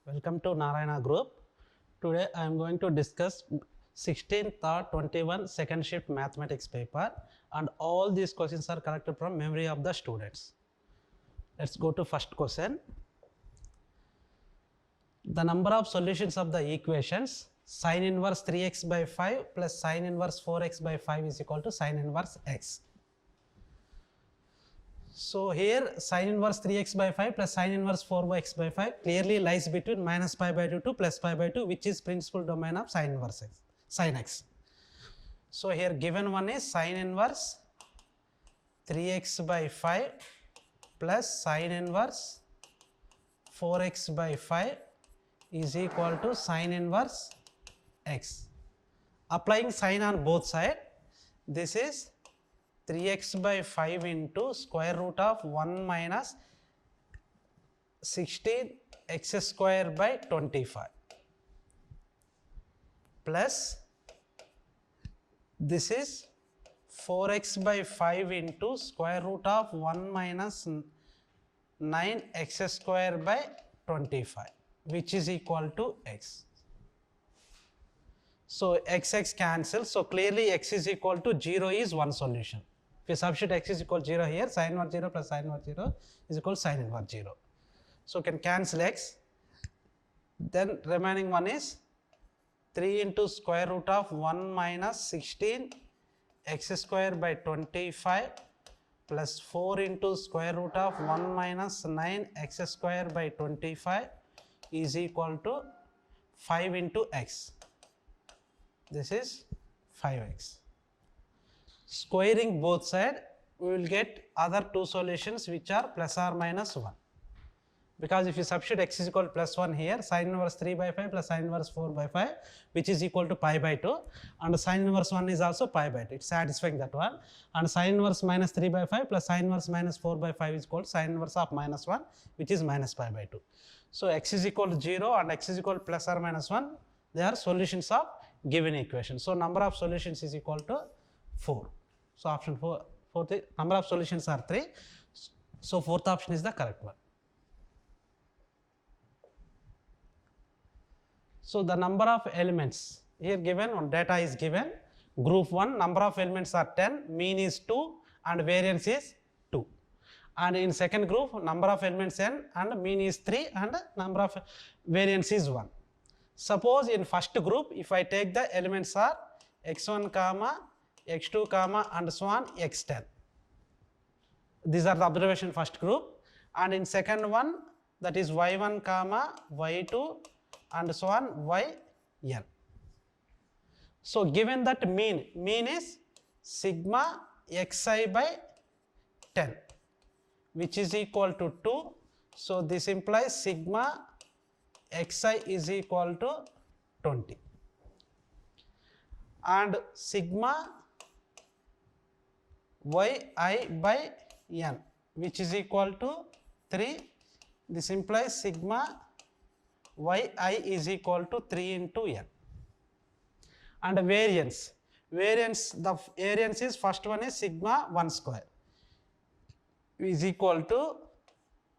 Welcome to Narayana Group. Today I am going to discuss 16th or 21 second shift mathematics paper, and all these questions are collected from memory of the students. Let's go to first question. The number of solutions of the equations sin inverse 3x by 5 plus sin inverse 4x by 5 is equal to sin inverse x. So here sin inverse 3x by 5 plus sin inverse 4x by 5 clearly lies between minus pi by 2 to plus pi by 2, which is principal domain of sin inverse x, sin x. So here given one is sin inverse 3x by 5 plus sin inverse 4x by 5 is equal to sin inverse x. Applying sin on both sides, this is 3x by 5 into square root of 1 minus 16 x square by 25 plus this is 4x by 5 into square root of 1 minus 9 x square by 25, which is equal to x. So x cancels, so clearly x is equal to 0 is one solution. If you substitute x is equal to 0 here, sin inverse 0 plus sin inverse 0 is equal to sin inverse 0. So can cancel x. Then remaining one is 3 into square root of 1 minus 16 x square by 25 plus 4 into square root of 1 minus 9 x square by 25 is equal to 5 into x. This is 5x. Squaring both sides, we will get other two solutions which are plus or minus 1. Because if you substitute x is equal to plus 1 here, sin inverse 3 by 5 plus sin inverse 4 by 5, which is equal to pi by 2, and sin inverse 1 is also pi by 2, it is satisfying that one, and sin inverse minus 3 by 5 plus sin inverse minus 4 by 5 is equal to sin inverse of minus 1, which is minus pi by 2. So x is equal to 0 and x is equal to plus or minus 1, they are solutions of given equation. So number of solutions is equal to 4. So option 4, number of solutions are 3. So fourth option is the correct one. So the number of elements here given, one data is given, group 1 number of elements are 10, mean is 2 and variance is 2. And in second group number of elements n and mean is 3 and number of variance is 1. Suppose in first group, if I take the elements are x1 comma x2 comma and so on x10, these are the observation first group, and in second one, that is y1 comma y2 and so on yn. So given that mean is sigma xi by 10, which is equal to 2. So this implies sigma xi is equal to 20, and sigma yi by n, which is equal to 3. This implies sigma yi is equal to 3 into n. And variance, the variance is first one is sigma 1 square is equal to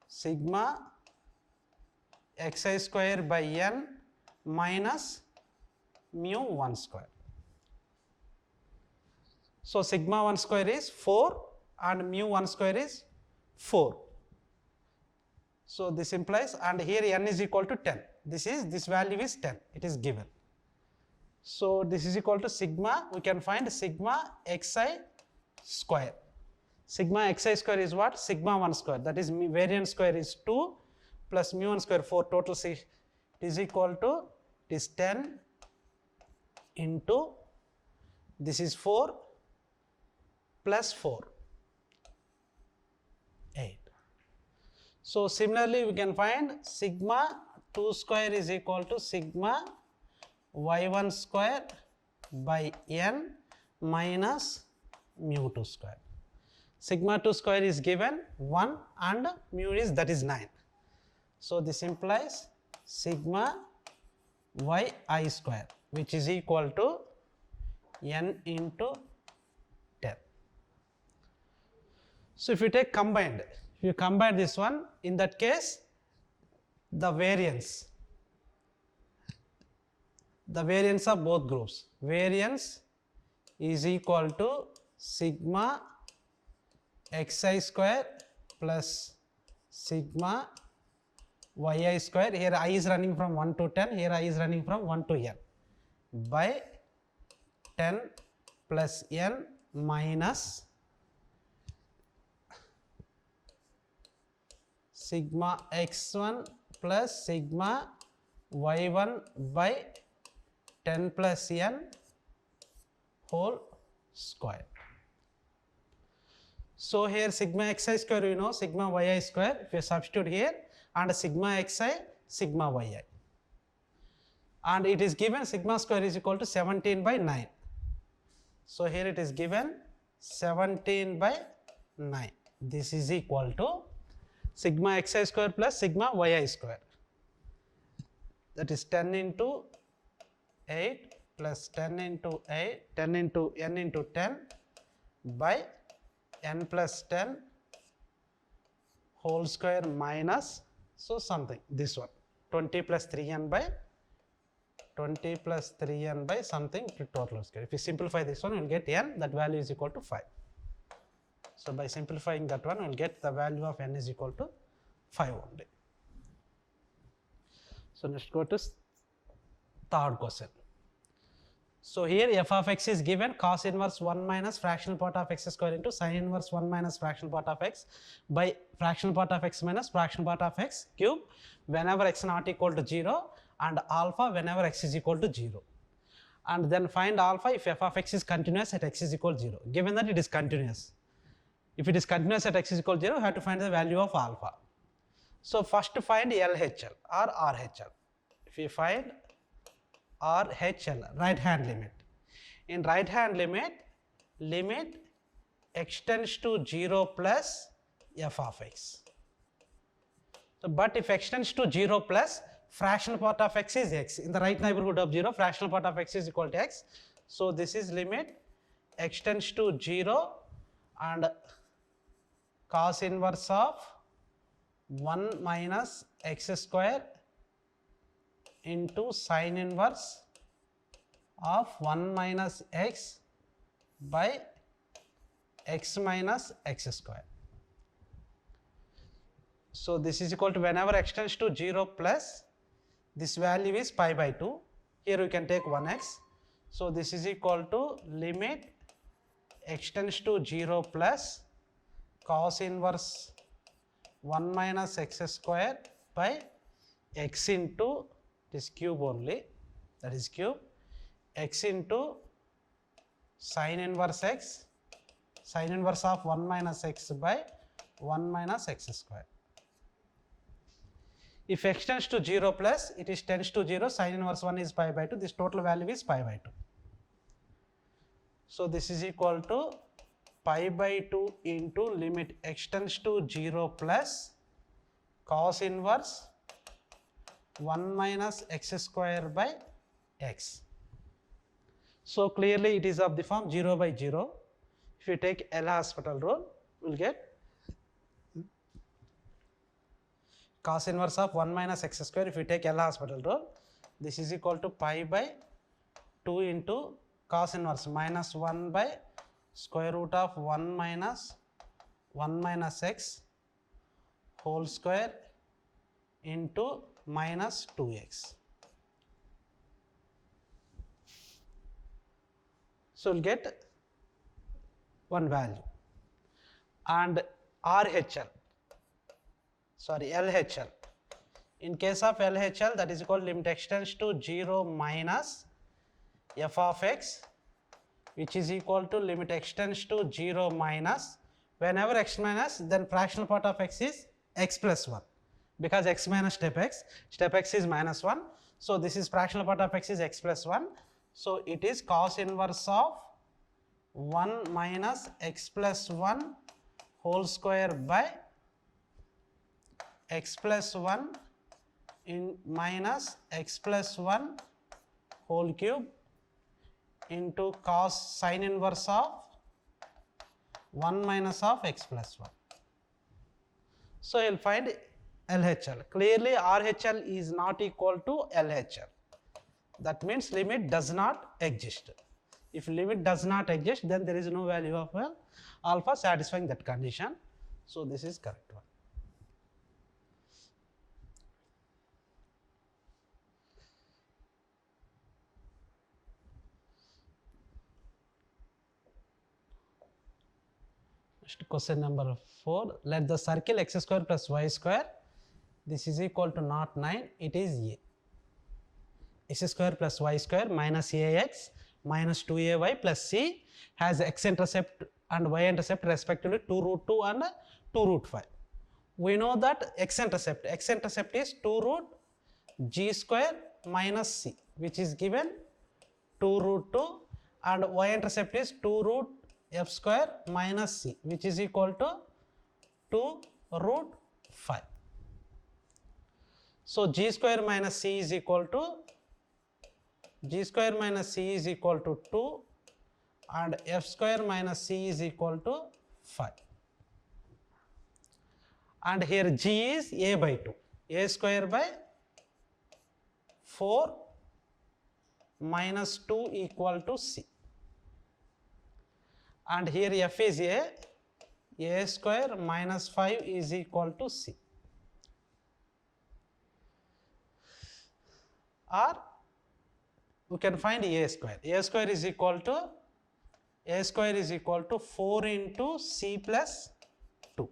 sigma xi square by n minus mu 1 square. So sigma 1 square is 4 and mu 1 square is 4. So this implies, and here n is equal to 10. This value is 10, it is given. So this is equal to sigma, we can find sigma xi square. Sigma xi square is what? Sigma 1 square, that is variance square is 2 plus mu 1 square 4, total is equal to, it is 10 into, this is 4 plus 4, 8. So similarly we can find sigma 2 square is equal to sigma y1 square by n minus mu 2 square. Sigma 2 square is given 1 and mu is, that is 9. So this implies sigma yi square, which is equal to n into 10. So if you take combined, if you combine this one, in that case the variance the variance of both groups. Variance is equal to sigma xi square plus sigma yi square. Here I is running from 1 to 10, here I is running from 1 to n by 10 plus n minus sigma x1 plus sigma y1 by 10 plus n whole square. So here sigma xi square you know, sigma yi square, if you substitute here, and sigma xi, sigma yi, and it is given sigma square is equal to 17 by 9. So here it is given 17 by 9. This is equal to sigma xi square plus sigma yi square, that is 10 into 8 plus 10 into 8, 10 into n into 10 by n plus 10 whole square minus, so something, this one 20 plus 3n by 20 plus 3n by something total square. If you simplify this one, you will get n, that value is equal to 5. So by simplifying that one, you will get the value of n is equal to 5 only. So let's go to third question. So here f of x is given cos inverse 1 minus fractional part of x square into sin inverse 1 minus fractional part of x by fractional part of x minus fractional part of x cube whenever x not equal to 0 and alpha whenever x is equal to 0. And then find alpha if f of x is continuous at x is equal to 0. Given that it is continuous, if it is continuous at x is equal to 0, you have to find the value of alpha. So first to find LHL or RHL. If you find RHL, right hand limit. In right hand limit, limit x tends to 0 plus f of x. So, but if x tends to 0 plus, fractional part of x is x. In the right neighborhood of 0, fractional part of x is equal to x. So this is limit x tends to 0 and cos inverse of 1 minus x square into sin inverse of 1 minus x by x minus x square. So this is equal to whenever x tends to 0 plus, this value is pi by 2. Here we can take 1x. So this is equal to limit x tends to 0 plus cos inverse 1 minus x square by x into this cube only, that is cube, x into sin inverse x, sin inverse of 1 minus x by 1 minus x square. If x tends to 0 plus, it is tends to 0, sin inverse 1 is pi by 2, this total value is pi by 2. So this is equal to pi by 2 into limit x tends to 0 plus cos inverse 1 minus x square by x. So clearly it is of the form 0 by 0. If you take L'Hospital rule, we will get cos inverse of 1 minus x square. If you take L'Hospital rule, this is equal to pi by 2 into cos inverse minus 1 by square root of 1 minus x whole square into minus 2x. So we'll get one value. And LHL. In case of LHL, that is called limit x tends to 0 minus f of x, which is equal to limit x tends to 0 minus, whenever x minus, then fractional part of x is x plus 1, because x minus step x is minus 1. So this is fractional part of x is x plus 1. So it is cos inverse of 1 minus x plus 1 whole square by x plus 1 in minus x plus 1 whole cube into cos sin inverse of 1 minus of x plus 1. So you will find LHL. Clearly RHL is not equal to LHL. That means limit does not exist. If limit does not exist, then there is no value of alpha satisfying that condition. So this is correct one. Next question number 4. Let the circle x square plus y square, this is equal to not 9, it is A. X square plus y square minus ax minus 2ay plus c has x intercept and y intercept respectively 2 root 2 and 2 root 5. We know that x intercept is 2 root g square minus c, which is given 2 root 2, and y intercept is 2 root f square minus c, which is equal to 2 root 5. So g square minus c is equal to 2 and f square minus c is equal to 5. And here g is a by 2, a square by 4 minus 2 equal to c. And here f is a square minus 5 is equal to c. Or we can find a square. A square is equal to 4 into c plus 2.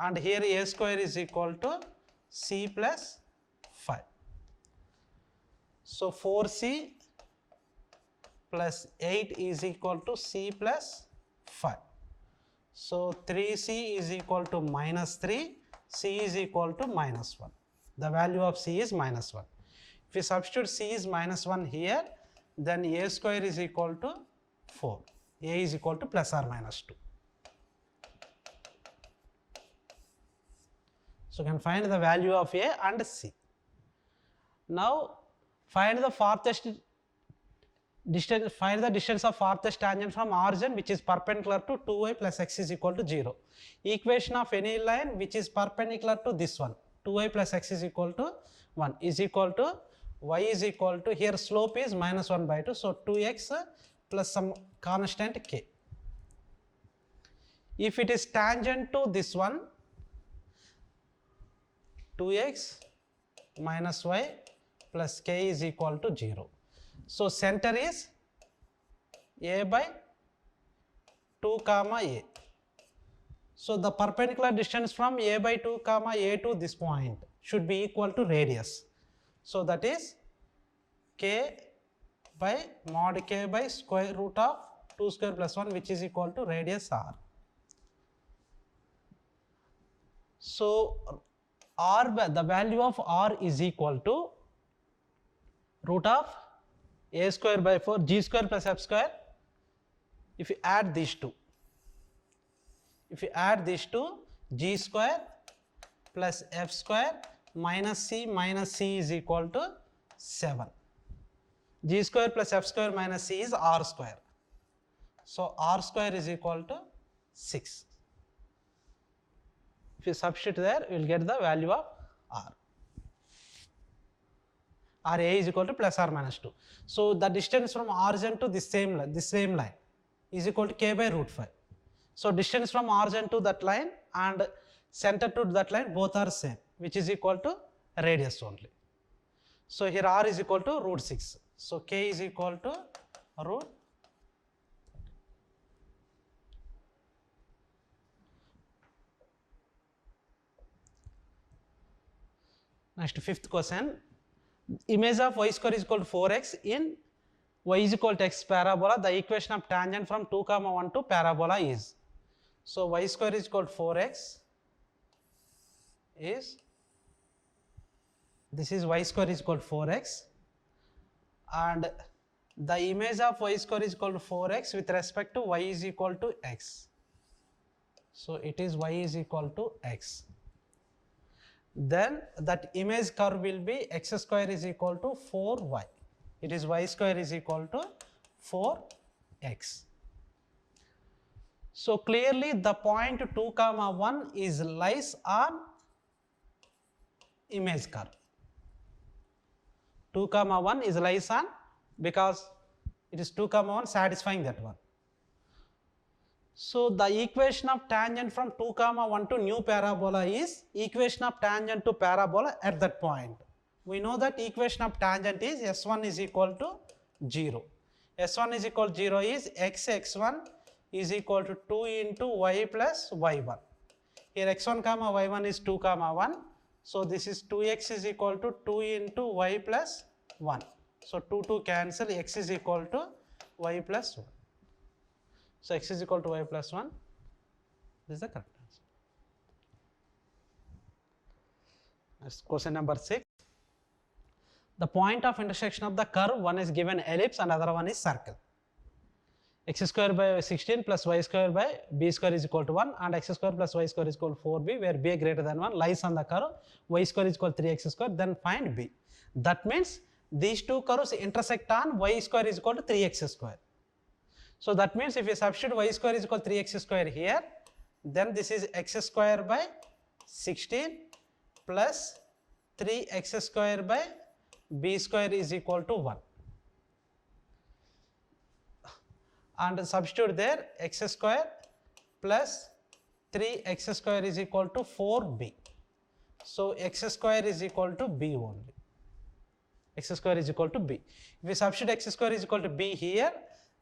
And here a square is equal to c plus 5. So 4c plus 8 is equal to c plus 5. So 3c is equal to minus 3, c is equal to minus 1. The value of c is minus 1. If we substitute c is minus 1 here, then a square is equal to 4. A is equal to plus or minus 2. So you can find the value of a and c. Now find the farthest distance, find the distance of farthest tangent from origin which is perpendicular to 2y plus x is equal to 0. Equation of any line which is perpendicular to this one, 2y plus x is equal to 1 is equal to y is equal to, here slope is minus 1 by 2, so 2x plus some constant k. If it is tangent to this one, 2x minus y plus k is equal to 0. So center is a by 2 comma a. So the perpendicular distance from a by 2 comma a to this point should be equal to radius. So that is k by mod k by square root of 2 square plus 1, which is equal to radius r. So r, the value of r is equal to root of a square by 4 g square plus f square. If you add these two, g square plus f square minus c is equal to 7. G square plus f square minus c is r square. So r square is equal to 6. If you substitute there, you will get the value of r. Ra is equal to plus or minus 2. So the distance from origin to this same line is equal to k by root 5. So distance from origin to that line and center to that line both are same, which is equal to radius only. So here r is equal to root 6. So k is equal to root. Next, fifth question. Image of y square is equal to 4x in y is equal to x parabola. The equation of tangent from 2 comma 1 to parabola is. So y square is equal to 4x is, this is y square is equal to 4x, and the image of y square is equal to 4x with respect to y is equal to x. So it is y is equal to x. Then that image curve will be x square is equal to 4y. It is y square is equal to 4x. So clearly the point 2 comma 1 is lies on image curve. 2 comma 1 is lies on, because it is 2 comma 1 satisfying that one. So the equation of tangent from 2 comma 1 to new parabola is equation of tangent to parabola at that point. We know that equation of tangent is S1 is equal to 0. S1 is equal to 0 is x1 is equal to 2 into y plus y1. Here x1 comma y1 is 2 comma 1. So this is 2x is equal to 2 into y plus 1. So 2 cancel, x is equal to y plus 1. So x is equal to y plus 1. This is the correct answer. That's question number 6. The point of intersection of the curve, one is given ellipse and other one is circle. X square by 16 plus y square by b square is equal to 1, and x square plus y square is equal to 4b, where b greater than 1 lies on the curve, y square is equal to 3x square, then find b. That means these two curves intersect on y square is equal to 3x square. So that means if you substitute y square is equal to 3x square here, then this is x square by 16 plus 3x square by b square is equal to 1. And substitute there x square plus 3x square is equal to 4b. So x square is equal to b only. X square is equal to b. If we substitute x square is equal to b here,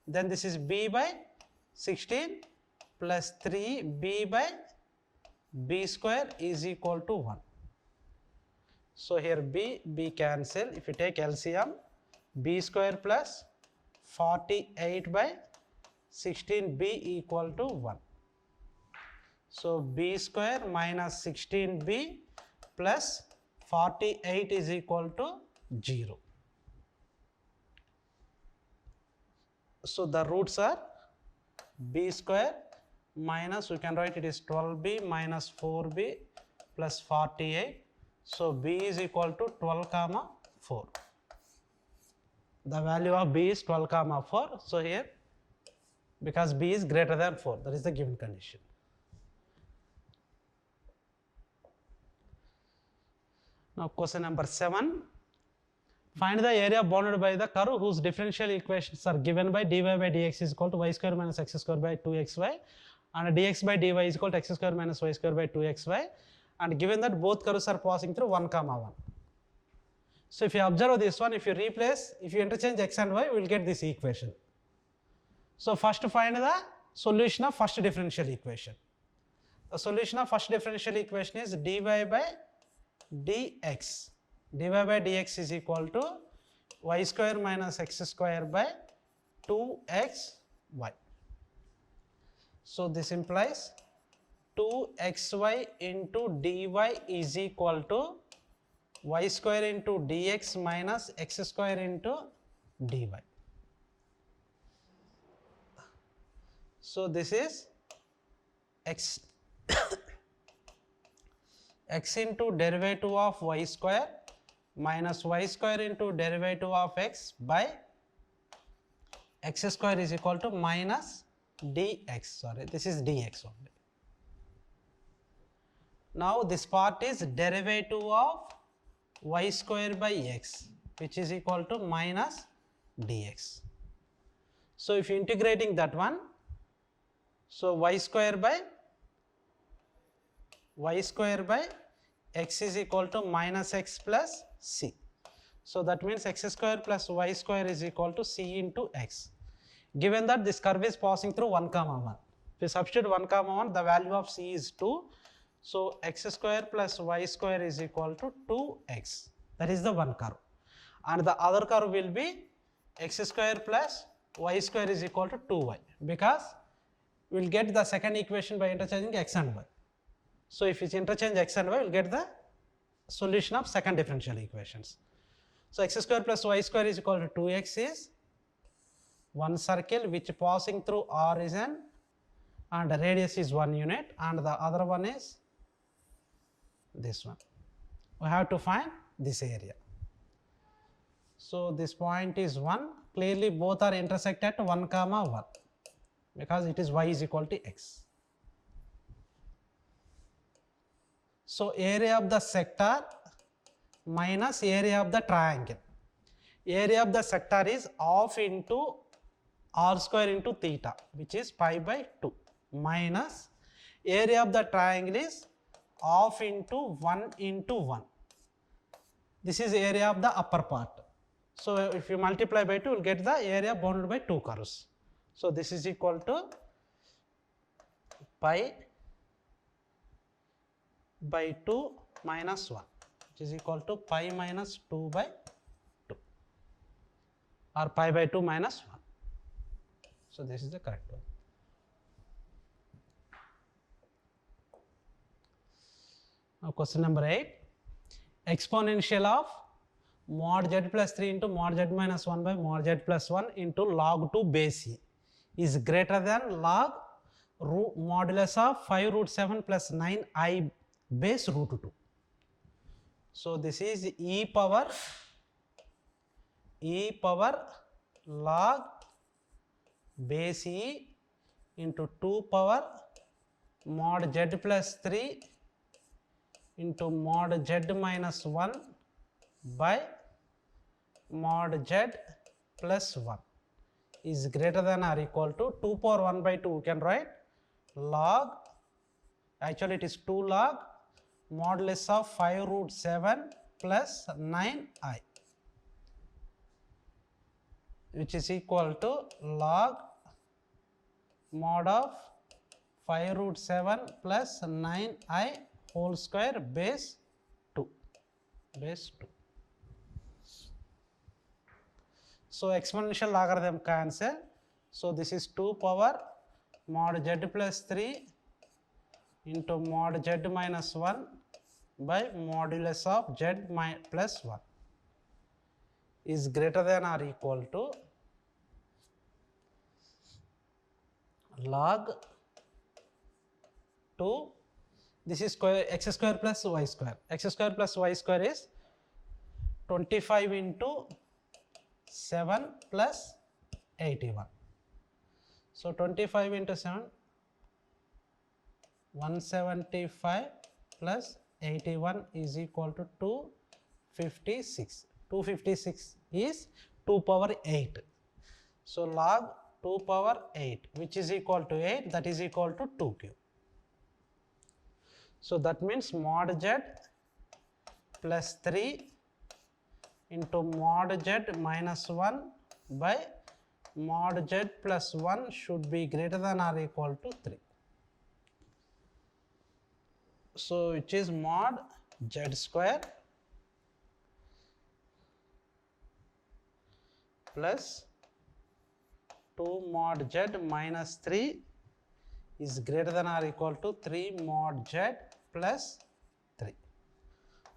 then this is b by 16 plus 3b by b square is equal to 1. So here b cancel. If you take LCM, b square plus 48 by 16b equal to 1. So b square minus 16b plus 48 is equal to 0. So the roots are b square minus, we can write it is 12b minus 4b plus 48. So b is equal to 12 comma 4. The value of b is 12 comma 4. So here, because b is greater than 4, that is the given condition. Now question number 7. Find the area bounded by the curve whose differential equations are given by dy by dx is equal to y square minus x square by 2xy, and dx by dy is equal to x square minus y square by 2xy, and given that both curves are passing through 1 comma 1. So if you observe this one, if you replace, if you interchange x and y, we will get this equation. So first find the solution of first differential equation. The solution of first differential equation is dy by dx. dy by dx is equal to y square minus x square by 2xy. So this implies 2xy into dy is equal to y square into dx minus x square into dy. So this is x x into derivative of y square minus y square into derivative of x by x square is equal to minus dx. Sorry, this is dx only. Now this part is derivative of y square by x, which is equal to minus dx. So if you integrating that one, so y square by x is equal to minus x plus c. So that means x square plus y square is equal to c into x. Given that this curve is passing through 1 comma 1. If you substitute 1 comma 1, the value of c is 2. So x square plus y square is equal to 2x. That is the one curve. And the other curve will be x square plus y square is equal to 2y, because we will get the second equation by interchanging x and y. So if it's interchange x and y, we will get the solution of second differential equations. So x square plus y square is equal to 2x is one circle which passing through origin and the radius is 1 unit, and the other one is this one. We have to find this area. So this point is 1. Clearly both are intersect at 1 comma 1, because it is y is equal to x. So area of the sector minus area of the triangle. area of the sector is half into r square into theta, which is pi by 2, minus area of the triangle is half into 1 into 1. This is area of the upper part. So if you multiply by 2, you will get the area bounded by 2 curves. So this is equal to pi by 2 minus 1, which is equal to pi minus 2 by 2, or pi by 2 minus 1. So this is the correct one. Now question number 8. Exponential of mod z plus 3 into mod z minus 1 by mod z plus 1 into log 2 base e is greater than log modulus of 5 root 7 plus 9I base root 2. So this is e power log base e into 2 power mod z plus 3 into mod z minus 1 by mod z plus 1 is greater than or equal to 2 power 1 by 2. You can write log, actually it is 2 log modulus of 5 root 7 plus 9I, which is equal to log mod of 5 root 7 plus 9I whole square base 2. So exponential logarithm cancel. So this is 2 power mod z plus 3 into mod z minus 1 by modulus of z plus 1 is greater than or equal to log 2, this is square x square plus y square. X square plus y square is 25 into 7 plus 81. So 25 into 7, 175 plus 81 is equal to 256. 256 is 2 power 8. So log 2 power 8, which is equal to 8, that is equal to 2 cube. So that means mod z plus 3 into mod z minus 1 by mod z plus 1 should be greater than or equal to 3. So which is mod z square plus 2 mod z minus 3 is greater than or equal to 3 mod z plus 3.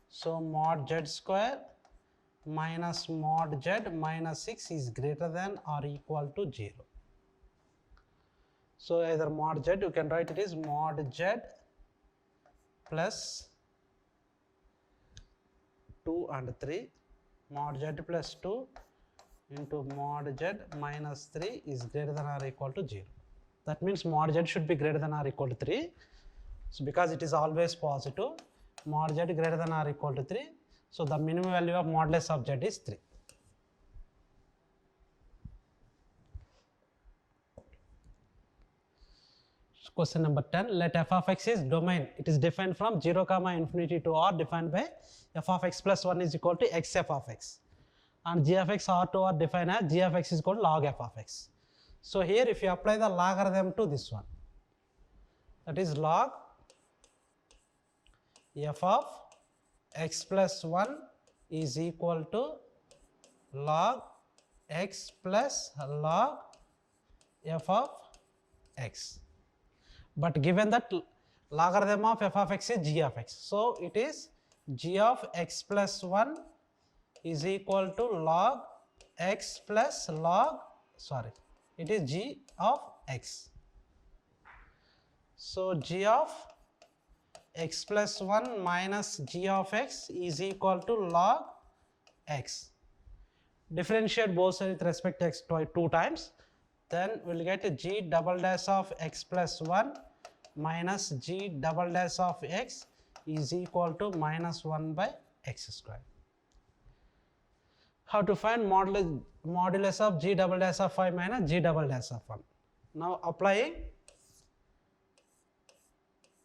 So mod z square minus mod z minus 6 is greater than or equal to 0. So either mod z, you can write it is mod z plus 2 and 3, mod z plus 2 into mod z minus 3 is greater than or equal to 0. That means mod z should be greater than or equal to 3. So because it is always positive, mod z greater than or equal to 3. So the minimum value of modulus of z is 3. Question number 10, let f of x is domain. It is defined from 0 comma infinity to r, defined by f of x plus 1 is equal to xf of x. And g of x r to r defined as g of x is equal to log f of x. So here if you apply the logarithm to this one, that is log f of x plus 1 is equal to log x plus log f of x. But given that logarithm of f of x is g of x, so it is g of x plus 1 is equal to log x plus log, it is g of x. So g of x plus 1 minus g of x is equal to log x. Differentiate both sides with respect to x 2 times, then we will get g double dash of x plus 1 minus g double dash of x is equal to minus 1 by x square. How to find modulus of g double dash of 5 minus g double dash of 1. Now applying,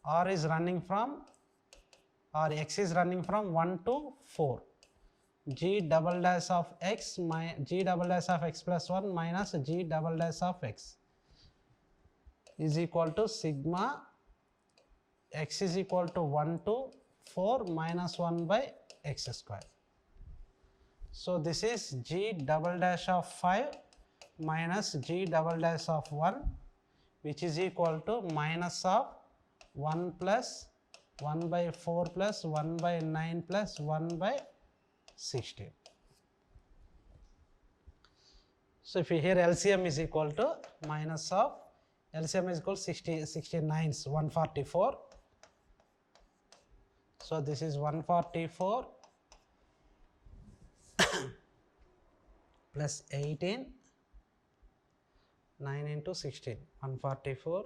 r is running from, or x is running from 1 to 4. G double dash of x g double dash of x plus 1 minus g double dash of x is equal to sigma x is equal to 1 to 4 minus 1 by x square. So this is g double dash of 5 minus g double dash of 1, which is equal to minus of 1 plus 1 by 4 plus 1 by 9 plus 1 by 16. So if you hear LCM is equal to minus of LCM is equal to 69 is 144. So this is 144 plus 18, 9 into 16, 144,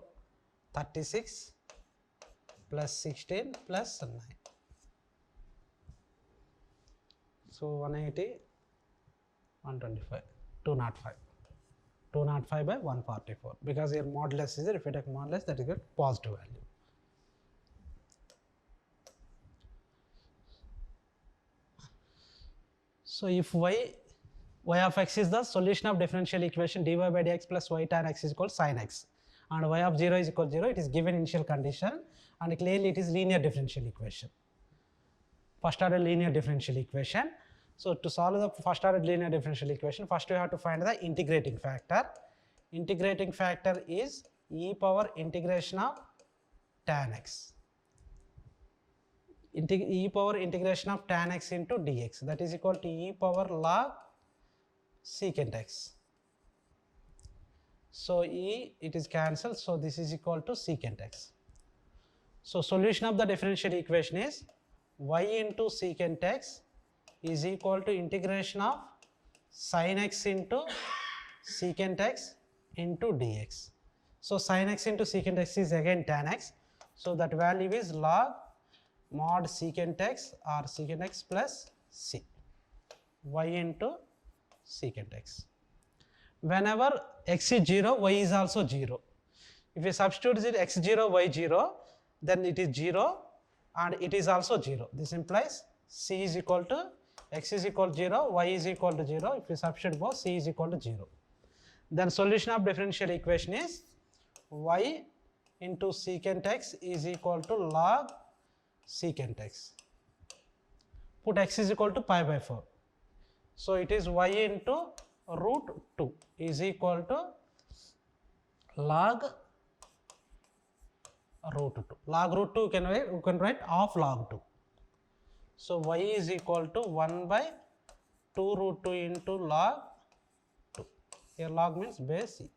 36 plus 16 plus 9. So 180, 125, 205. 205 by 144, because your modulus is there. If you take modulus, that is a positive value. So if y of x is the solution of differential equation dy by dx plus y tan x is equal to sin x, and y of 0 is equal to 0, it is given initial condition, and clearly it is linear differential equation, first order linear differential equation. So to solve the first order linear differential equation, first we have to find the integrating factor. Integrating factor is e power integration of tan x. E power integration of tan x into dx, that is equal to e power log secant x. So e, it is cancelled, so this is equal to secant x. So solution of the differential equation is y into secant x is equal to integration of sin x into secant x into dx. So sin x into secant x is again tan x, so that value is log mod secant x or secant x plus c, y into secant x. Whenever x is 0, y is also 0. If you substitute it x 0, y 0, then it is 0 and it is also 0. This implies c is equal to x is equal to 0, y is equal to 0. If you substitute both, c is equal to 0. Then solution of differential equation is y into secant x is equal to log secant x. Put x is equal to pi by 4. So it is y into root 2 is equal to log root 2. Log root 2 you can write half log 2. So y is equal to 1 by 2 root 2 into log 2. Here log means base e,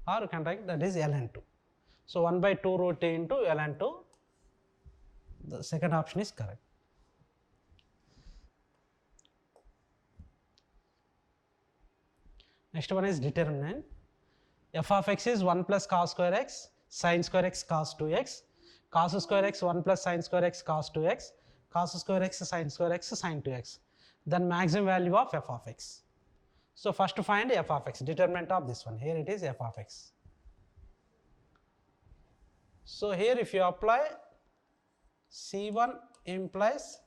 or you can write that is ln 2. So 1 by 2 root 2 into ln 2. The second option is correct. Next one is determinant. F of x is 1 plus cos square x sin square x cos 2x, cos square x 1 plus sin square x cos 2x, cos square x sin 2x. Then maximum value of f of x. So first to find f of x, determinant of this one. Here it is f of x. So here if you apply c1 implies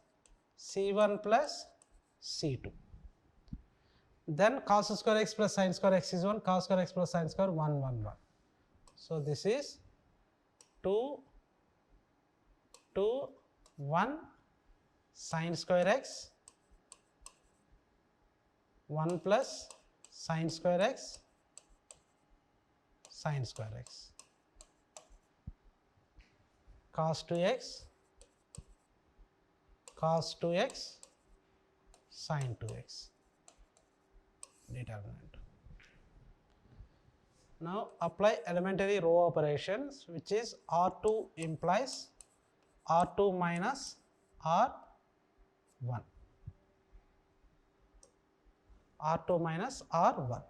c1 plus c2. Then cos square x plus sin square x is 1, cos square x plus sin square 1, 1, 1. So this is 2, 2, 1 sin square x 1 plus sin square x sin square x cos 2x cos 2x sin 2x. Determinant. Now apply elementary row operations, which is R2 implies R2 minus R1. R2 minus R1.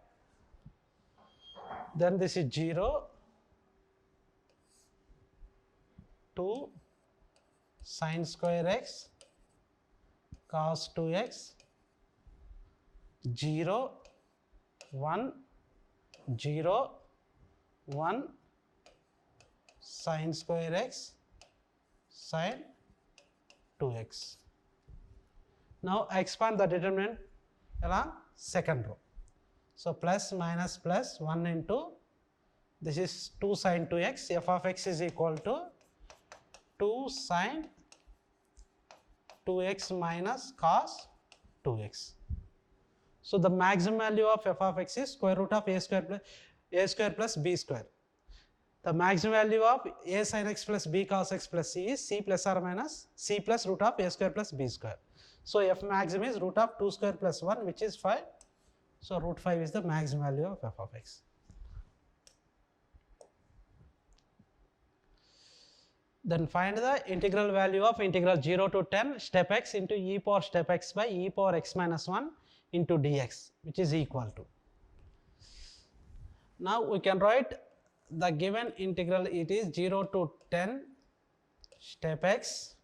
Then this is 0, 2 sin square x cos 2x 0, 1, 0, 1 sine square x sine 2x. Now expand the determinant along second row. So plus minus plus 1 into this is 2 sine 2x, f of x is equal to 2 sine 2x minus cos 2x. So the maximum value of f of x is square root of a square plus b square. The maximum value of a sin x plus b cos x plus c is c plus or minus c plus root of a square plus b square. So f maximum is root of 2 square plus 1, which is 5. So root 5 is the maximum value of f of x. Then find the integral value of integral 0 to 10 step x into e power step x by e power x minus 1 into dx, which is equal to. Now we can write the given integral, it is 0 to 10 step x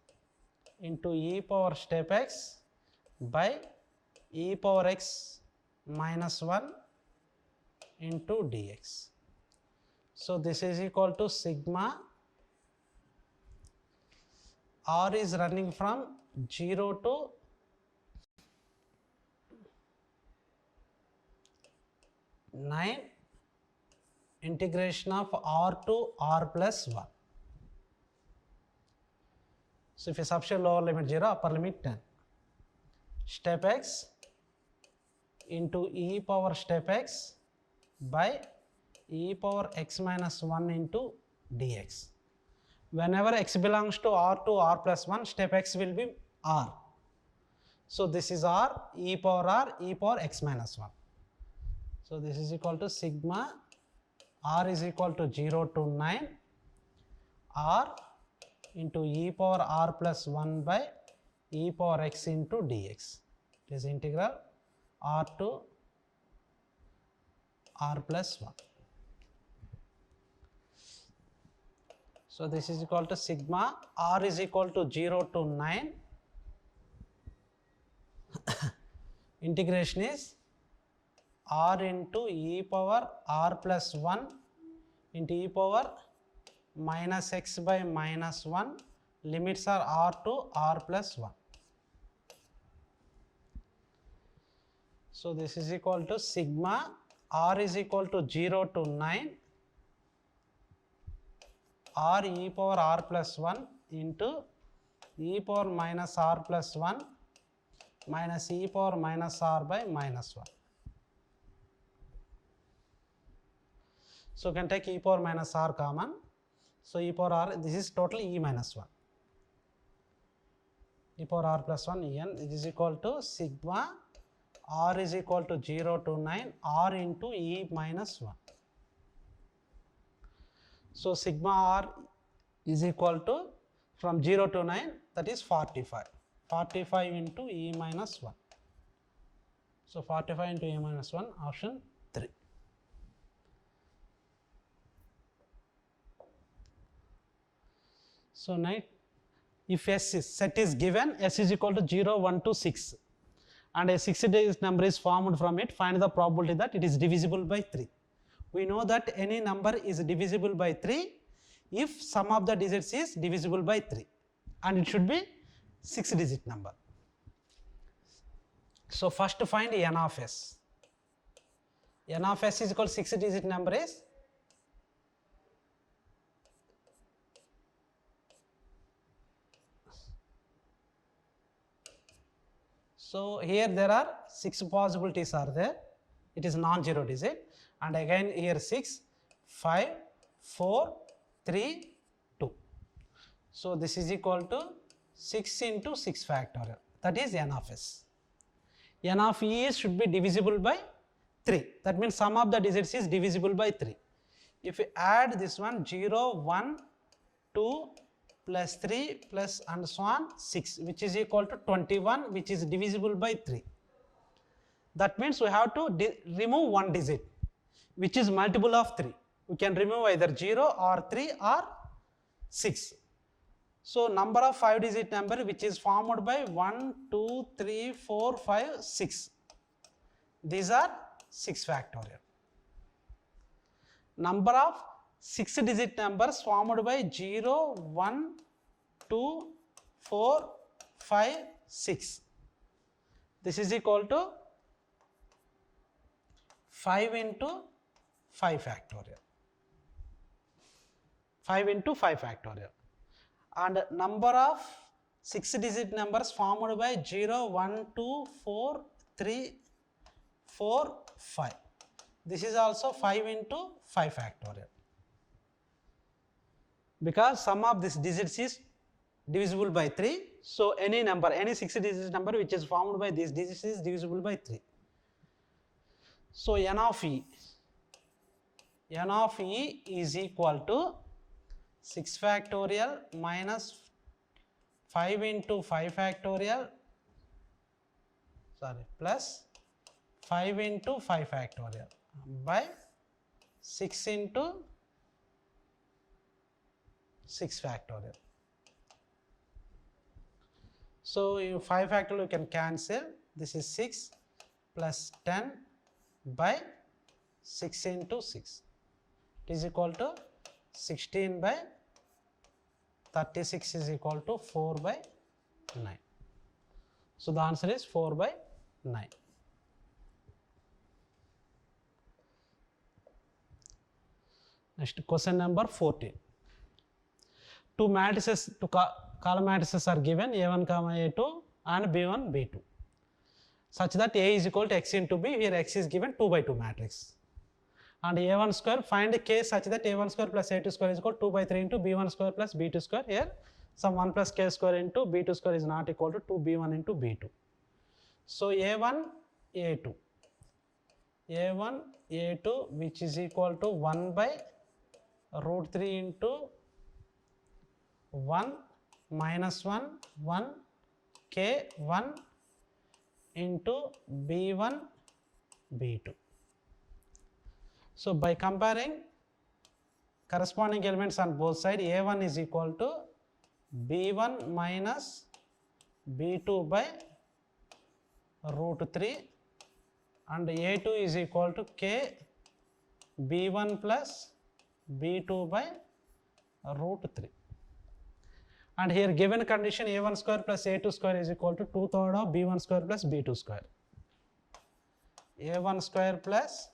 into e power step x by e power x minus 1 into dx. So this is equal to sigma r is running from 0 to 9 integration of r to r plus 1. So if you substitute lower limit 0, upper limit 10, step x into e power step x by e power x minus 1 into dx. Whenever x belongs to r plus 1, step x will be r. So this is r, e power x minus 1. So this is equal to sigma r is equal to 0 to 9 r into e power r plus 1 by e power x into dx. It is integral r to r plus 1. So this is equal to sigma r is equal to 0 to 9 integration is r into e power r plus 1 into e power minus x by minus 1, limits are r to r plus 1. So this is equal to sigma r is equal to 0 to 9 r e power r plus 1 into e power minus r plus 1 minus e power minus r by minus 1. So you can take e power minus r common. So e power r, this is totally e minus 1. E power r plus 1 en, it is equal to sigma r is equal to 0 to 9 r into e minus 1. So sigma r is equal to from 0 to 9, that is 45. 45 into e minus 1. So 45 into e minus 1, option 3. So now if set is given, s is equal to 0, 1 to 6 and a 6-digit number is formed from it, find the probability that it is divisible by 3. We know that any number is divisible by 3 if sum of the digits is divisible by 3 and it should be 6-digit number. So first to find n of s. N of s is equal to 6-digit number is so here there are 6 possibilities are there. It is non-zero digit and again here 6, 5, 4, 3, 2. So this is equal to 6 into 6 factorial, that is n of s. N of e should be divisible by 3, that means sum of the digits is divisible by 3. If we add this one 0, 1, 2 plus 3 plus and so on 6, which is equal to 21, which is divisible by 3. That means we have to remove one digit which is multiple of 3. We can remove either 0 or 3 or 6. So number of 5-digit number which is formed by 1, 2, 3, 4, 5, 6. These are 6 factorial. Number of 6-digit numbers formed by 0, 1, 2, 4, 5, 6. This is equal to 5 into 5 factorial. 5 into 5 factorial. And number of 6-digit numbers formed by 0, 1, 2, 4, 3, 4, 5. This is also 5 into 5 factorial. Because sum of these digits is divisible by 3. So, any number, any 6-digit number which is formed by these digits is divisible by 3. So, n of e is equal to 6 factorial minus 5 into 5 factorial, plus 5 into 5 factorial by 6 into 6 factorial. So, 5 factorial you can cancel. This is 6 plus 10 by 6 into 6. It is equal to 16 by 36 is equal to 4 by 9. So, the answer is 4 by 9. Next, question number 14. Two matrices, column matrices are given A1, A2 and B1, B2 such that A is equal to X into B. Here X is given 2 by 2 matrix. And A1 square, find K such that A1 square plus A2 square is equal to 2 by 3 into B1 square plus B2 square. Here some 1 plus K square into B2 square is not equal to 2B1 into B2. So, A1, A2 which is equal to 1 by root 3 into 1 minus 1, 1 K 1 into B1, B2. So, by comparing corresponding elements on both sides, A1 is equal to B1 minus B2 by root 3 and A2 is equal to K B1 plus B2 by root 3. And here given condition A1 square plus A2 square is equal to 2/3 of B1 square plus B2 square. A1 square plus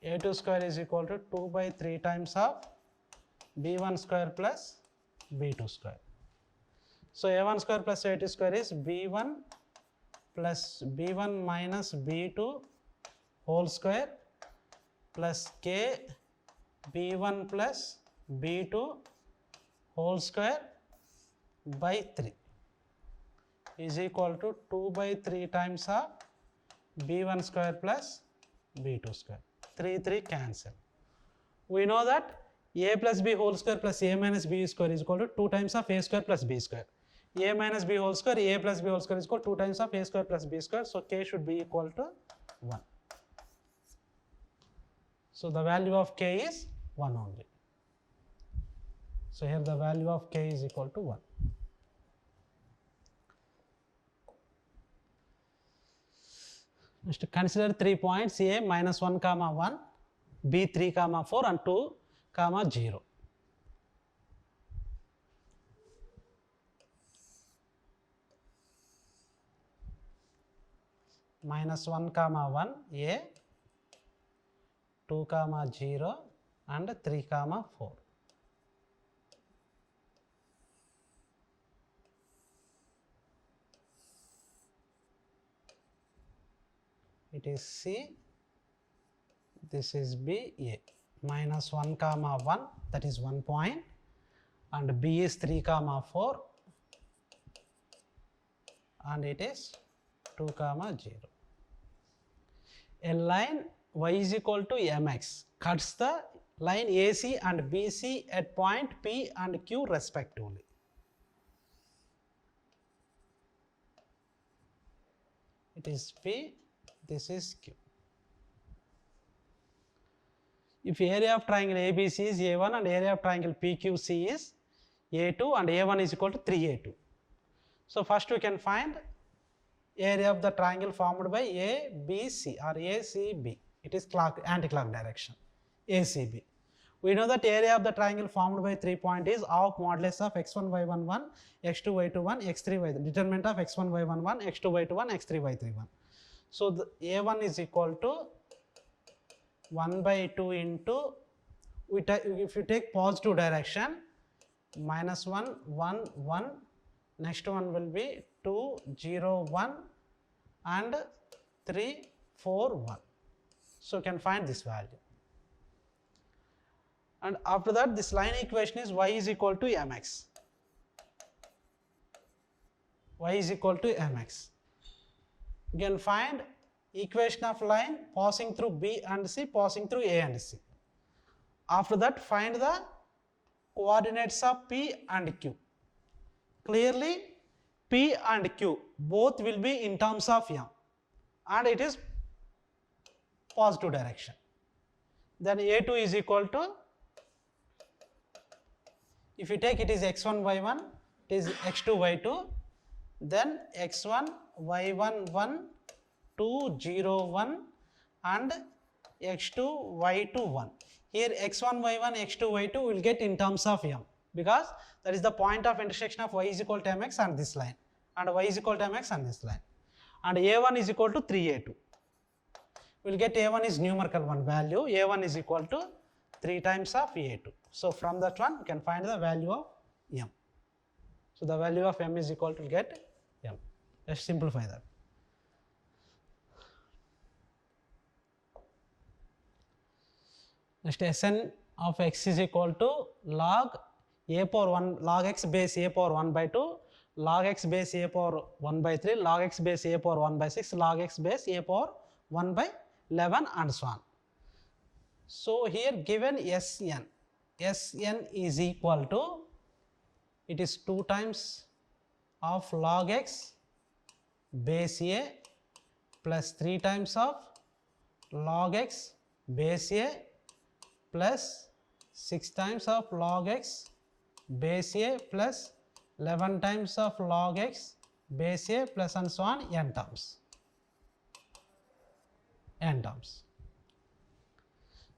A2 square is equal to 2 by 3 times of B1 square plus B2 square. So, A1 square plus A2 square is B1 plus B1 minus B2 whole square plus K B1 plus B2 whole square by 3 is equal to 2 by 3 times of B1 square plus B2 square. 3 cancel. We know that A plus B whole square plus A minus B square is equal to 2 times of A square plus B square. A minus B whole square, A plus B whole square is equal to 2 times of A square plus B square. So, K should be equal to 1. So, the value of K is 1 only. So, here the value of K is equal to 1. Next, consider 3 points A minus 1 comma 1, B 3 comma 4 and 2 comma 0. Minus 1 comma 1 A, 2 comma 0 and 3 comma 4. It is C, this is B, A. Minus 1 comma 1, that is 1 point, and B is 3 comma 4 and it is 2 comma 0. A line y is equal to mx cuts the line AC and BC at point P and Q respectively. It is P, this is Q. If area of triangle ABC is A1 and area of triangle PQC is A2 and A1 is equal to 3A2. So, first we can find area of the triangle formed by ABC or ACB. It is anti-clock direction, ACB. We know that area of the triangle formed by 3 point is of modulus of x1 y1 1, x2 y2 1, x3 y, determinant of x1 y1 1, x2 y2 1, x3 y3 1. So the A1 is equal to 1 by 2 into, if you take positive direction, minus 1 1 1, next one will be 2 0 1 and 3 4 1. So you can find this value. And after that, this line equation is y is equal to mx. Y is equal to mx. You can find equation of line passing through B and C, passing through A and C. After that, find the coordinates of P and Q. Clearly, P and Q both will be in terms of m, and it is positive direction. Then A2 is equal to, if you take it is x1 y1, it is x2 y2, then x1 y1 1 2 0 1 and x2 y2 1. Here x1 y1 x2 y2 will get in terms of m, because that is the point of intersection of y is equal to mx and this line, and y is equal to mx and this line, and a1 is equal to 3a2. We will get a1 is numerical one value, a1 is equal to 3 times of a2. So from that one you can find the value of m. So the value of m is equal to get m. Let's simplify that. Next, Sn of x is equal to log a power 1, log x base a power 1 by 2, log x base a power 1 by 3, log x base a power 1 by 6, log x base a power 1 by 11 and so on. So here given Sn, Sn is equal to, it is 2 times of log x base a plus 3 times of log x base a plus 6 times of log x base a plus 11 times of log x base a plus and so on n terms.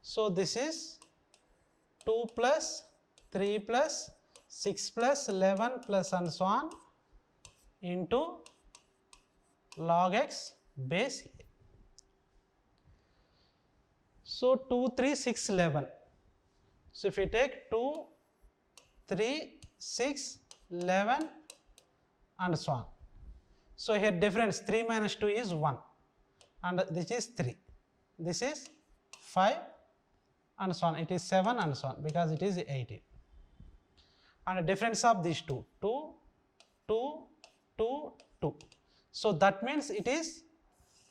So this is 2 plus 3 plus 6 plus 11 plus and so on into log x base a. So 2 3 6 11. So if we take 2 3 6 11 and so on. So here difference 3 minus 2 is 1, and this is 3, this is 5 and so on, it is 7 and so on, because it is 18. And the difference of these 2, 2 2 2 2. So that means it is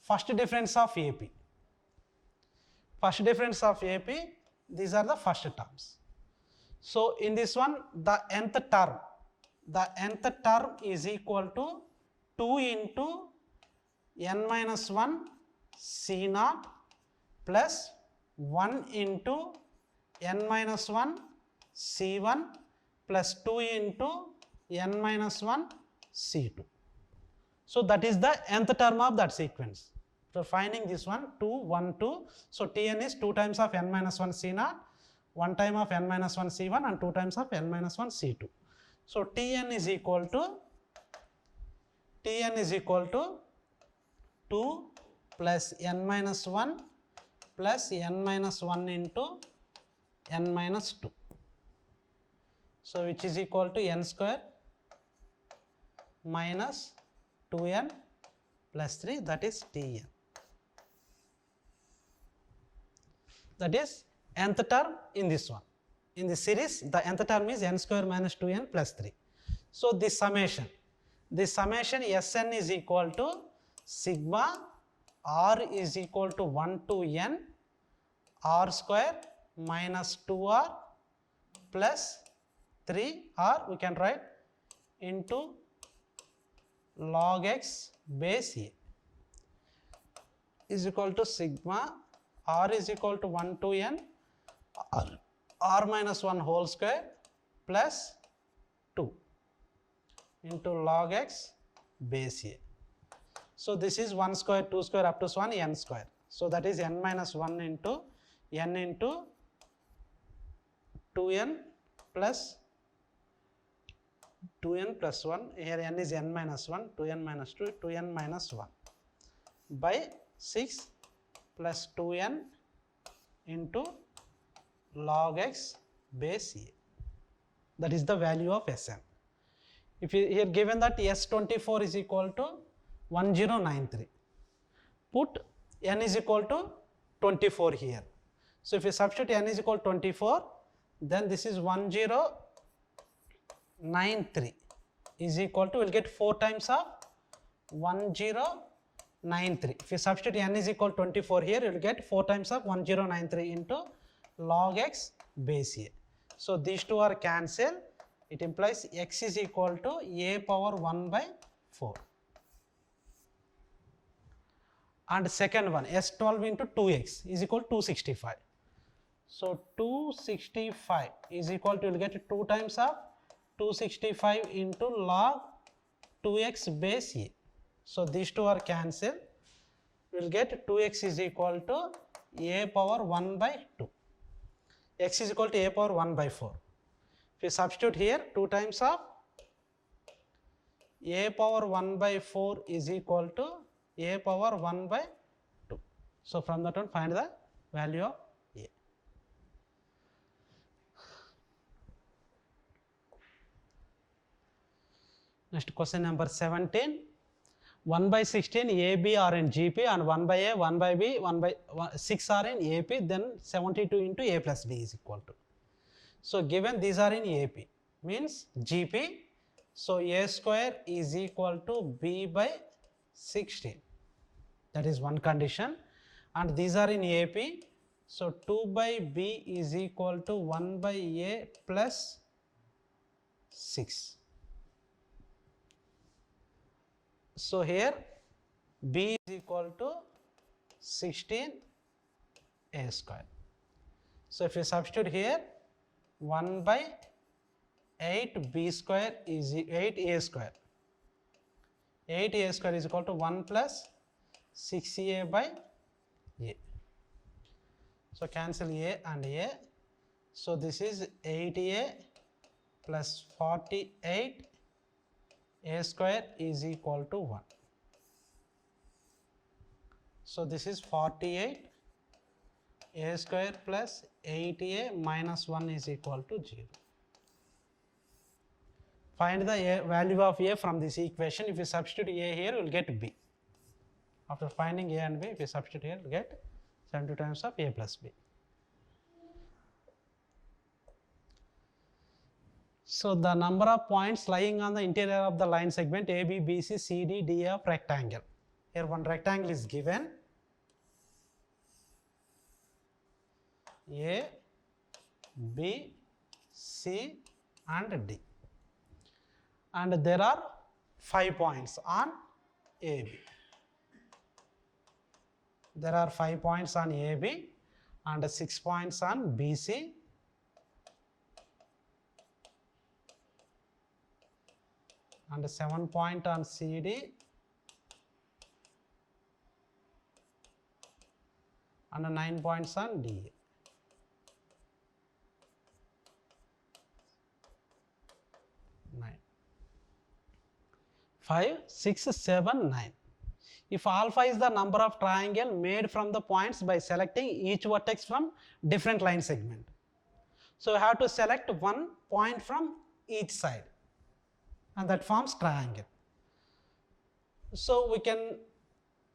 first difference of AP. First difference of AP, these are the first terms. So in this one, the nth term is equal to 2 into n minus 1 C naught plus 1 into n minus 1 C1 plus 2 into n minus 1 C2. So that is the nth term of that sequence. So finding this one 2 1 2. So Tn is 2 times of n minus 1 C0, 1 time of n minus 1 C1 and 2 times of n minus 1 C2. So Tn is equal to 2 plus n minus 1 plus n minus 1 into n minus 2. So which is equal to n square minus 2n plus 3, that is Tn. That is nth term in this one. In the series, the nth term is n square minus 2n plus 3. So this summation Sn is equal to sigma r is equal to 1 to n r square minus 2r plus 3r, we can write, into log x base a is equal to sigma r is equal to 1 to n r minus 1 whole square plus 2 into log x base a. So this is 1 square, 2 square up to so on n square. So that is n minus 1 into n into 2n plus 2n plus 1, here n is n minus 1, 2n minus 2, 2n minus 1 by 6 plus 2n into log x base a. That is the value of Sn. If you here given that S24 is equal to 1093, put n is equal to 24 here. So if you substitute n is equal to 24, then this is 1093 is equal to, we'll get 4 times of 1093. If you substitute n is equal to 24 here, you will get 4 times of 1093 into log x base a. So these two are cancelled. It implies x is equal to a power 1 by 4. And second one, S12 into 2x is equal to 265. So 265 is equal to, you will get 2 times of 265 into log 2x base a. So these two are cancelled. We will get 2x is equal to a power 1 by 2. X is equal to a power 1 by 4. If you substitute here, 2 times of a power 1 by 4 is equal to a power 1 by 2. So from that one, find the value of a. Next question number 17. 1 by 16 AB are in GP and 1 by A, 1 by B, 1 by 6 are in AP, then 72 into A plus B is equal to. So given these are in AP, means GP, so A square is equal to B by 16. That is one condition. And these are in AP, so 2 by B is equal to 1 by A plus 6. So here B is equal to 16 A square. So if you substitute here, 1 by 8 B square is 8 A square. 8 A square is equal to 1 plus 6 A by A. So cancel A and A. So this is 8A plus 48 A square is equal to 1. So this is 48 A square plus 8A minus 1 is equal to 0. Find the value of A from this equation. If you substitute A here, you will get B. After finding A and B, if you substitute here, you will get 72 times of A plus B. So the number of points lying on the interior of the line segment AB, BC, CD, DA of rectangle. Here one rectangle is given. A, B, C and D. And there are 5 points on AB. There are 5 points on AB and 6 points on BC. And 7 point on CD and 9 points on DA. 9. 5, 6, 7, 9. If alpha is the number of triangle made from the points by selecting each vertex from different line segment. So you have to select one point from each side, and that forms triangle. So we can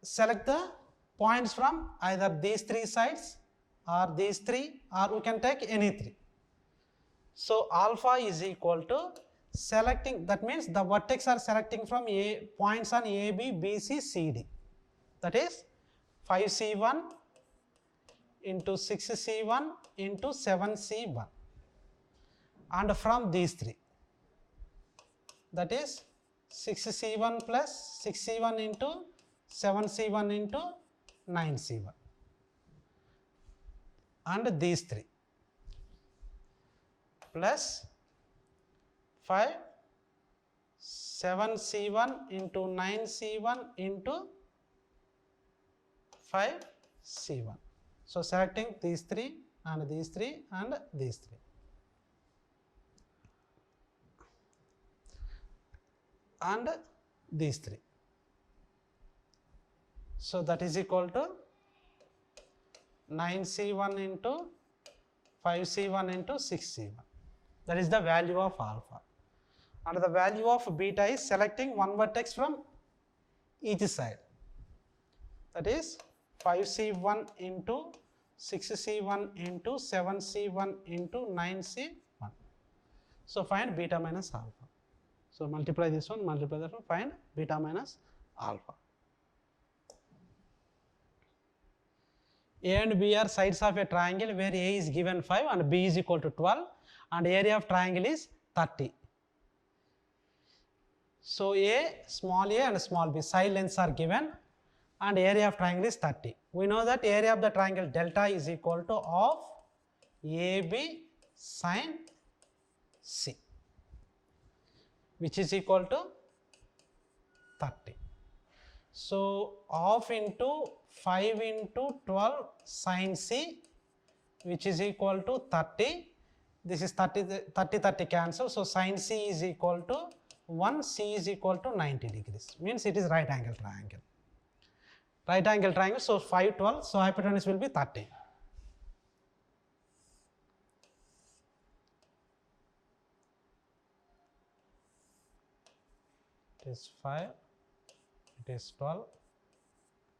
select the points from either these 3 sides or these 3, or we can take any 3. So alpha is equal to selecting, that means the vertex are selecting from A points on AB, BC, CD. That is 5C1 into 6C1 into 7C1, and from these 3. That is 6C1 plus 6C1 into 7C1 into 9C1, and these 3 plus 5, 7c1 into 9c1 into 5c1. So selecting these three and these three and these three. And these three. So that is equal to 9c1 into 5c1 into 6c1. That is the value of alpha. And the value of beta is selecting one vertex from each side. That is 5c1 into 6c1 into 7c1 into 9c1. So find beta minus alpha. So multiply this one, multiply that one, find beta minus alpha. A and B are sides of a triangle where A is given 5 and B is equal to 12 and area of triangle is 30. So small a and small b side lengths are given and area of triangle is 30. We know that area of the triangle delta is equal to of AB sin C, which is equal to 30. So of into 5 into 12 sin C, which is equal to 30. This is 30 cancel. So sin C is equal to 1, C is equal to 90 degrees. Means it is right angle triangle. Right angle triangle. So 5, 12. So hypotenuse will be 30. It is 5. It is 12,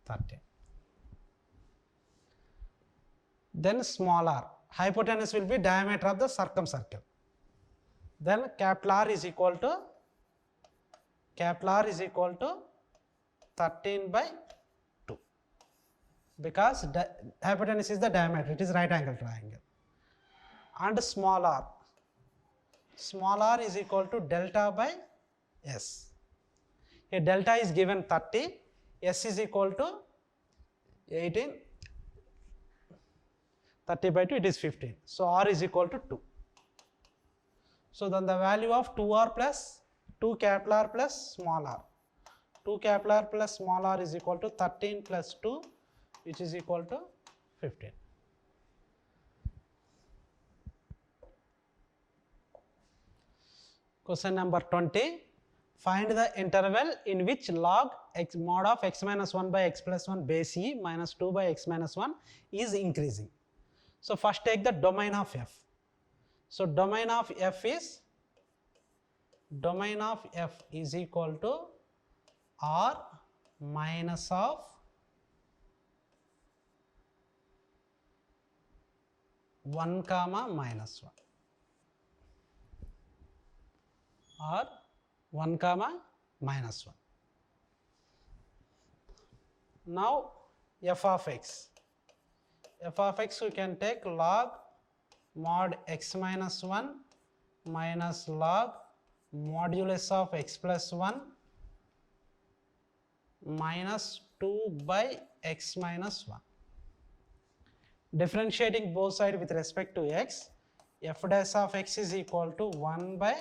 30. Then small r, hypotenuse will be diameter of the circumcircle. Then capital R is equal to 13 by 2 because hypotenuse is the diameter, it is right angle triangle. And small r is equal to delta by S. Here delta is given 30, S is equal to 18, 30 by 2 it is 15. So R is equal to 2. So then the value of 2R plus 2 capital R plus small r. 2 capital R plus small r is equal to 13 plus 2 which is equal to 15. Question number 20. Find the interval in which log x mod of x minus 1 by x plus 1 base e minus 2 by x minus 1 is increasing. So first take the domain of f. So domain of f is equal to r minus of 1 comma minus 1 or 1 comma minus 1. Now f of x we can take log mod x minus 1 minus log modulus of x plus 1 minus 2 by x minus 1. Differentiating both sides with respect to x, f dash of x is equal to 1 by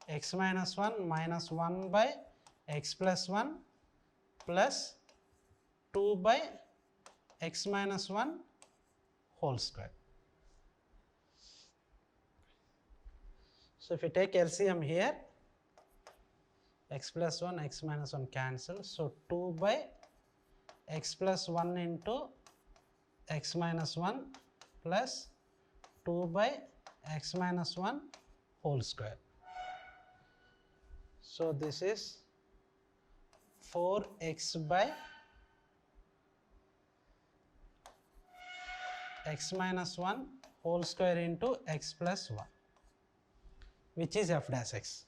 x minus 1 minus 1 by x plus 1 plus 2 by x minus 1 whole square. So if you take LCM here, x plus 1, x minus 1 cancel. So 2 by x plus 1 into x minus 1 plus 2 by x minus 1 whole square. So this is 4x by x minus 1 whole square into x plus 1, which is f dash x.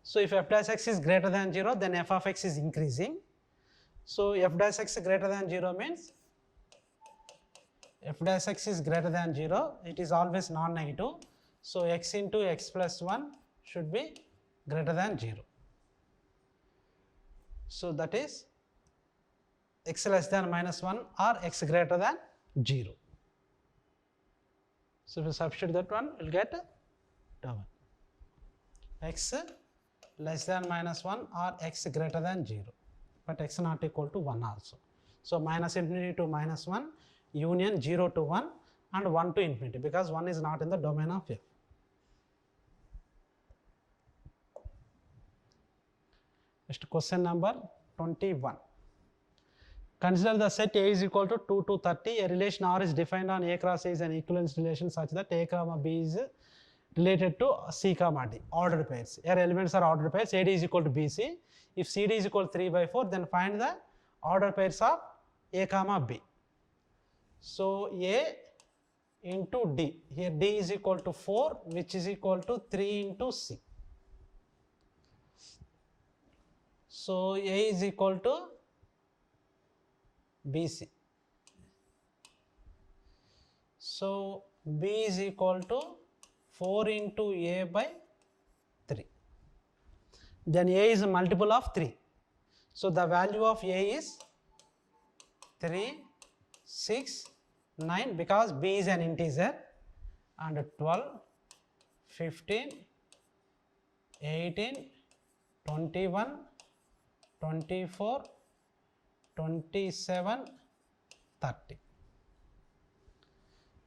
So if f dash x is greater than 0, then f of x is increasing. So f dash x greater than 0 means f dash x is greater than 0, it is always non-negative. So x into x plus 1 should be greater than 0. So that is x less than minus 1 or x greater than 0. So if you substitute that one, we will get 1. X less than minus 1 or x greater than 0, but x not equal to 1 also. So minus infinity to minus 1, union 0 to 1 and 1 to infinity, because 1 is not in the domain of f. Next question number 21. Consider the set A is equal to 2 to 30. A relation R is defined on A cross A is an equivalence relation such that A comma B is related to C comma D, ordered pairs. Here elements are ordered pairs, AD is equal to BC. If CD is equal to 3 by 4, then find the ordered pairs of A comma B. So A into D, here D is equal to 4, which is equal to 3 into C. So A is equal to BC. So B is equal to 4 into A by 3. Then A is a multiple of 3. So the value of A is 3, 6, 9, because B is an integer, and 12, 15, 18, 21, 24, 27, 30.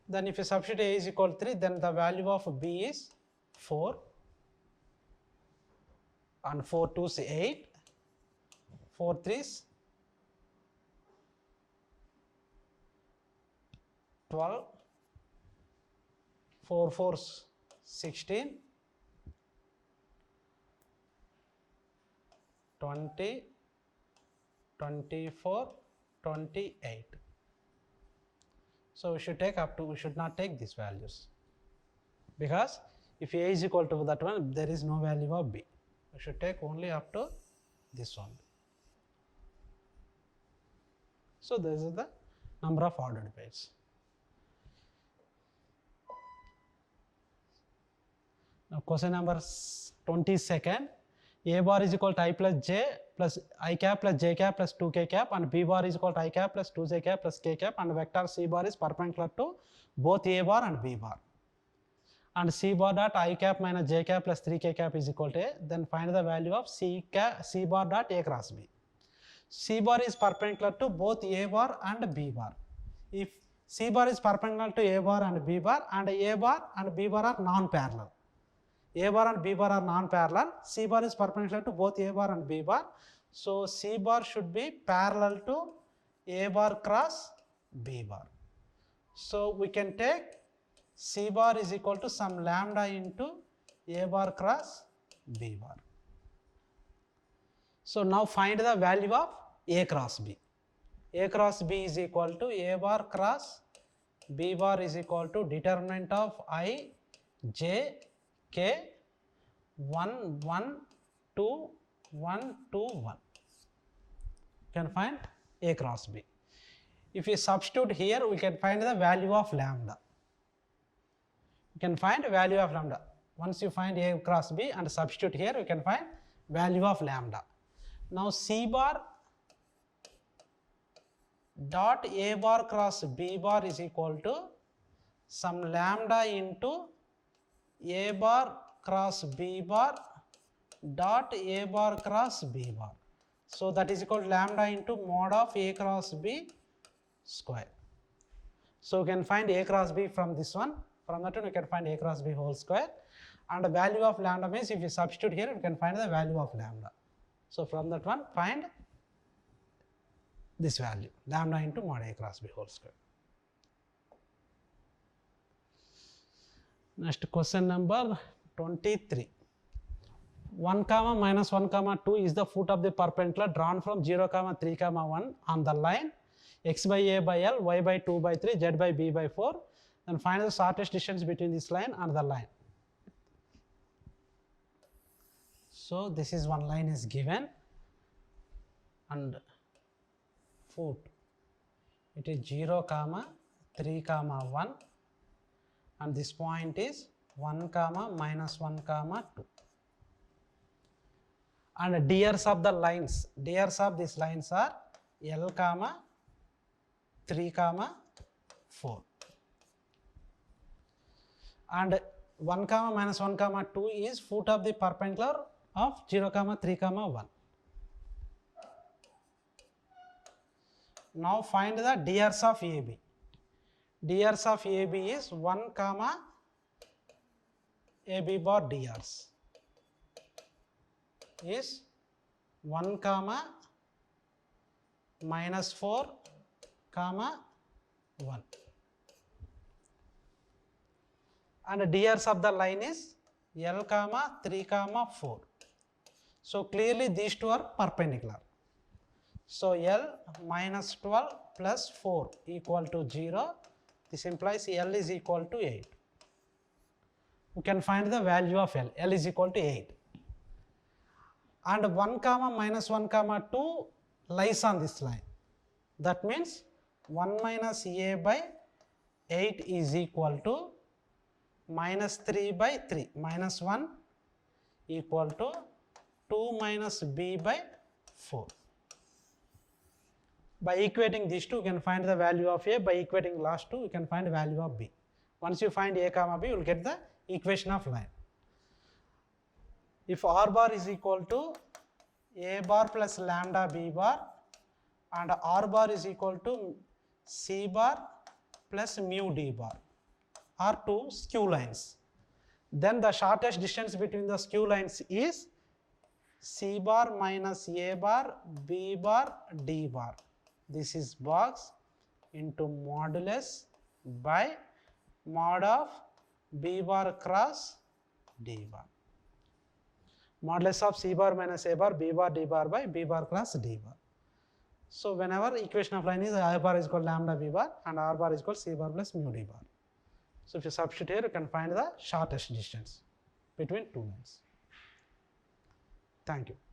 Then if you substitute A is equal to 3, then the value of B is 4, and 4 2s 8, 4 3s 12, 4 4s 16, 20, 24, 28. So we should take up to, we should not take these values, because if A is equal to that one, there is no value of B. We should take only up to this one. So this is the number of ordered pairs. Now question number 22nd. A bar is equal to I plus j plus I cap plus j cap plus 2k cap, and B bar is equal to I cap plus 2j cap plus k cap, and vector C bar is perpendicular to both A bar and B bar. And C bar dot I cap minus j cap plus 3k cap is equal to A. Then find the value of C bar dot A cross B. C bar is perpendicular to both A bar and B bar. If C bar is perpendicular to A bar and B bar, and A bar and B bar are non-parallel. A bar and B bar are non-parallel. C bar is perpendicular to both A bar and B bar. So C bar should be parallel to A bar cross B bar. So we can take C bar is equal to some lambda into A bar cross B bar. So now find the value of A cross B. A cross B is equal to A bar cross B bar is equal to determinant of I, J, K, 1, 1, 2, 1, 2, 1. You can find A cross B. If you substitute here, we can find the value of lambda. You can find value of lambda. Once you find A cross B and substitute here, you can find value of lambda. Now C bar dot A bar cross B bar is equal to some lambda into A bar cross B bar dot A bar cross B bar. So that is equal to lambda into mod of A cross B square. So you can find A cross B from this one. From that one you can find A cross B whole square. And the value of lambda means if you substitute here, you can find the value of lambda. So from that one find this value, lambda into mod A cross B whole square. Next question number 23. 1 comma minus 1 comma 2 is the foot of the perpendicular drawn from 0 comma 3 comma 1 on the line x by a by l, y by 2 by 3, z by b by 4. Then find the shortest distance between this line and the line. So this is one line is given, and foot, it is 0 comma 3 comma 1, and this point is 1 comma minus 1 comma 2. And diars of the lines, diars of these lines are L comma 3 comma 4. And 1 comma minus 1 comma 2 is foot of the perpendicular of 0, 3, 1. Now find the drs of AB. Drs of AB is 1, AB bar drs is 1, minus 4, 1. And drs of the line is L, 3, 4. So clearly these two are perpendicular. So L minus 12 plus 4 equal to 0. This implies L is equal to 8. We can find the value of L. L is equal to 8. And 1, minus 1, 2 lies on this line. That means 1 minus A by 8 is equal to minus 3 by 3. Minus 1 equal to 2 minus B by 4. By equating these two, you can find the value of A. By equating last two, you can find the value of B. Once you find A, B, you will get the equation of line. If R bar is equal to A bar plus lambda B bar and R bar is equal to C bar plus mu D bar are two skew lines, then the shortest distance between the skew lines is C bar minus A bar, B bar, D bar. This is box into modulus by mod of B bar cross D bar. Modulus of C bar minus A bar, B bar, D bar by B bar cross D bar. So whenever equation of line is A bar is equal to lambda B bar and R bar is equal to C bar plus mu D bar. So if you substitute here, you can find the shortest distance between two lines. Thank you.